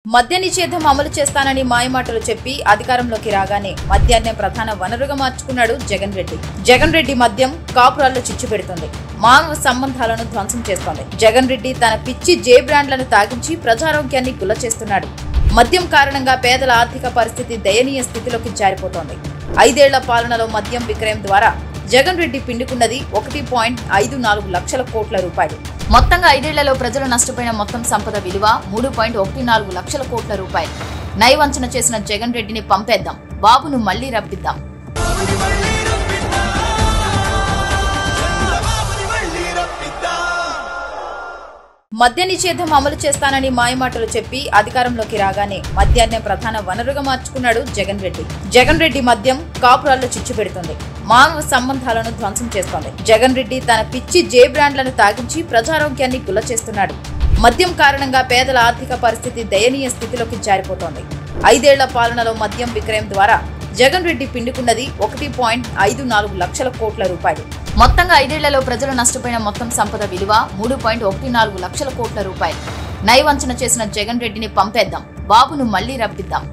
మద్య నిషేధం అమలు చేస్తానని మాయమాటలు చెప్పి అధికారంలోకి రాగానే మద్యాన్నే ప్రధాన వనరుగా మార్చుకున్నాడు జగన్ రెడ్డి. జగన్ రెడ్డి మద్యం కాపురాల్లో చిచ్చు పెడుతుంది, మానవ సంబంధాలను ధ్వంసం చేస్తోంది. జగన్ రెడ్డి తన పిచ్చి జే బ్రాండ్లను తాగించి ప్రజారోగ్యాన్ని గుల్ల చేస్తున్నాడు. మద్యం కారణంగా పేదల ఆర్థిక పరిస్థితి దయనీయ స్థితిలోకి జారిపోతోంది. 5 ఏళ్ల పాలనలో మద్యం విక్రయం ద్వారా జగన్ రెడ్డి పిండుకున్నది 1.54 లక్షల కోట్ల రూపాయలు. మొత్తంగా 5 ఏళ్లలో ప్రజలు నష్టపోయిన మొత్తం సంపద విలువ 3.14 లక్షల కోట్ల రూపాయలు. నయవంచన చేసిన జగన్ రెడ్డిని పంపేద్దాం, బాబును మళ్లీ రప్పిద్దాం. మద్య నిషేధం అమలు చేస్తానని మాయమాటలు చెప్పి అధికారంలోకి రాగానే మద్యాన్నే ప్రధాన వనరుగా మార్చుకున్నాడు జగన్ రెడ్డి. జగన్ రెడ్డి మద్యం కాపురాల్లో చిచ్చు పెడుతుంది, మానవ సంబంధాలను ధ్వంసం చేస్తోంది. జగన్ రెడ్డి తన పిచ్చి జే బ్రాండ్లను తాగించి ప్రజారోగ్యాన్ని గుల్ల చేస్తున్నాడు. మద్యం కారణంగా పేదల ఆర్థిక పరిస్థితి దయనీయ స్థితిలోకి జారిపోతోంది. 5 ఏళ్ల పాలనలో మద్యం విక్రయం ద్వారా జగన్ రెడ్డి పిండుకున్నది 1.54 లక్షల కోట్ల రూపాయలు. మొత్తంగా 5 ఏళ్లలో ప్రజలు నష్టపోయిన మొత్తం సంపద విలువ 3.14 లక్షల కోట్ల రూపాయలు. నయవంచన చేసిన జగన్ రెడ్డిని పంపేద్దాం, బాబును మళ్లీ రప్పిద్దాం.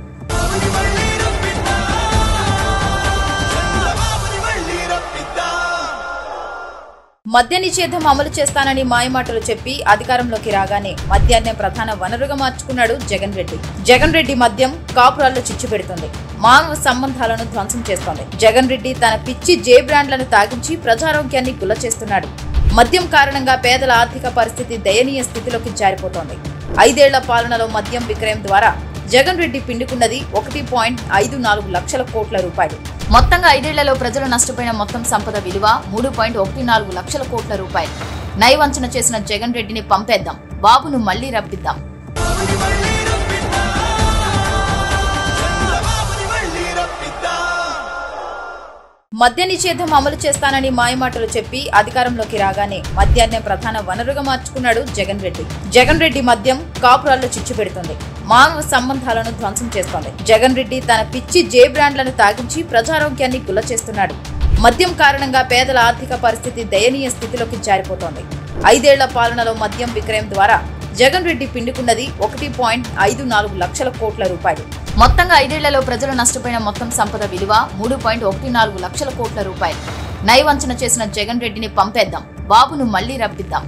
మద్య నిషేధం అమలు చేస్తానని మాయమాటలు చెప్పి అధికారంలోకి రాగానే మద్యాన్నే ప్రధాన వనరుగా మార్చుకున్నాడు జగన్ రెడ్డి. జగన్ రెడ్డి మద్యం కాపురాల్లో చిచ్చు పెడుతుంది, మానవ సంబంధాలను ధ్వంసం చేస్తోంది. జగన్ రెడ్డి తన పిచ్చి జే బ్రాండ్లను తాగించి ప్రజారోగ్యాన్ని గుల్ల చేస్తున్నాడు. మద్యం కారణంగా పేదల ఆర్థిక పరిస్థితి దయనీయ స్థితిలోకి జారిపోతోంది. 5 ఏళ్ల పాలనలో మద్యం విక్రయం ద్వారా జగన్ రెడ్డి పిండుకున్నది 1.54 లక్షల కోట్ల రూపాయలు. మొత్తంగా 5 ఏళ్లలో ప్రజలు నష్టపోయిన మొత్తం సంపద విలువ 3.14 లక్షల కోట్ల రూపాయలు. నయవంచన చేసిన జగన్ రెడ్డిని పంపేద్దాం, బాబును మళ్లీ రప్పిద్దాం. మద్య నిషేధం అమలు చేస్తానని మాయమాటలు చెప్పి అధికారంలోకి రాగానే మద్యాన్నే ప్రధాన వనరుగా మార్చుకున్నాడు జగన్ రెడ్డి. జగన్ రెడ్డి మద్యం కాపురాల్లో చిచ్చు పెడుతుంది, మానవ సంబంధాలను ధ్వంసం చేస్తోంది. జగన్ రెడ్డి తన పిచ్చి జే బ్రాండ్లను తాగించి ప్రజారోగ్యాన్ని గుల్ల చేస్తున్నాడు. మద్యం కారణంగా పేదల ఆర్థిక పరిస్థితి దయనీయ స్థితిలోకి జారిపోతోంది. 5 ఏళ్ల పాలనలో మద్యం విక్రయం ద్వారా జగన్ రెడ్డి పిండుకున్నది 1.54 లక్షల కోట్ల రూపాయలు. మొత్తంగా 5 ఏళ్లలో ప్రజలు నష్టపోయిన మొత్తం సంపద విలువ 3.14 లక్షల కోట్ల రూపాయలు. నయవంచన చేసిన జగన్ రెడ్డిని పంపేద్దాం, బాబును మళ్లీ రప్పిద్దాం.